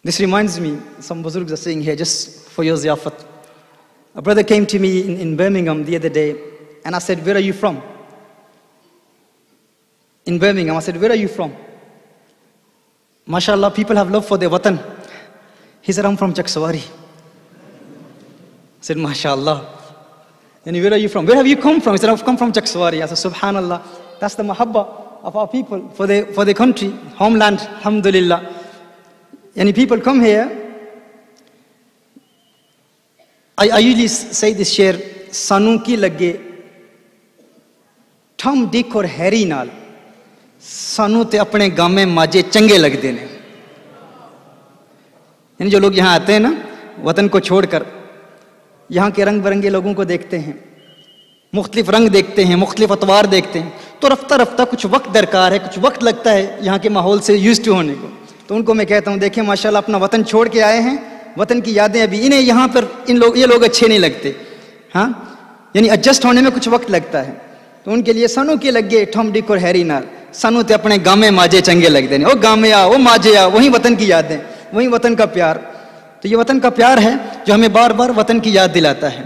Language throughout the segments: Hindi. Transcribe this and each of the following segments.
This reminds me, some buzurgs are saying here, just for your ziyafat. A brother came to me in Birmingham the other day, and I said, where are you from? In Birmingham, I said, where are you from? MashaAllah, people have love for their watan. He said, I'm from Chaksawari. I said, MashaAllah. And where are you from? Where have you come from? He said, I've come from Chaksawari. I said, Subhanallah. That's the mahabba of our people for their country, homeland, alhamdulillah. And people come here. I usually say this share, Sanu ki lage, Tom, Dick or Harry naal, Sanu te apne game maje change lagde ne. यानी जो लोग यहाँ आते हैं ना वतन को छोड़कर यहाँ के रंग बिरंगे लोगों को देखते हैं, मुख्तलिफ रंग देखते हैं, मुख्तलिफ अतवार देखते हैं, तो रफ्ता रफ्ता कुछ वक्त दरकार है, कुछ वक्त लगता है यहाँ के माहौल से यूज्ड टू होने को। तो उनको मैं कहता हूँ, देखें माशाल्लाह अपना वतन छोड़ के आए हैं, वतन की यादें अभी इन्हें यहाँ पर ये लोग अच्छे नहीं लगते, हाँ, यानी एडजस्ट होने में कुछ वक्त लगता है। तो उनके लिए सनू के लगे ठम डिक और हैरी नाल, सनू ते अपने गामे माजे चंगे लगते हैं, ओ गामे आ, ओ माजे आ, वही वतन की यादें, वही वतन का प्यार। तो ये वतन का प्यार है जो हमें बार बार वतन की याद दिलाता है।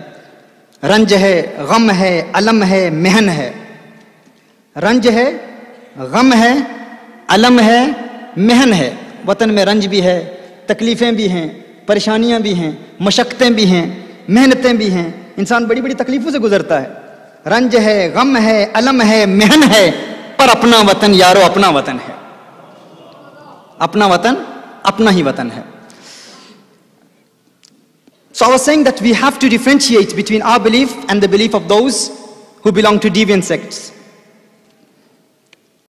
रंज है, गम है, अलम है, महन है। रंज है, गम है, अलम है, महन है। वतन में रंज भी है, तकलीफ़ें भी हैं, परेशानियां भी हैं, मशक्क़तें भी हैं, मेहनतें भी हैं, इंसान बड़ी बड़ी तकलीफ़ों से गुजरता है। रंज है, गम है, अलम है, महन है, पर अपना वतन यारो अपना वतन है। अपना वतन अपना ही वतन है। So I was saying that we have to differentiate between our belief and the belief of those who belong to deviant sects.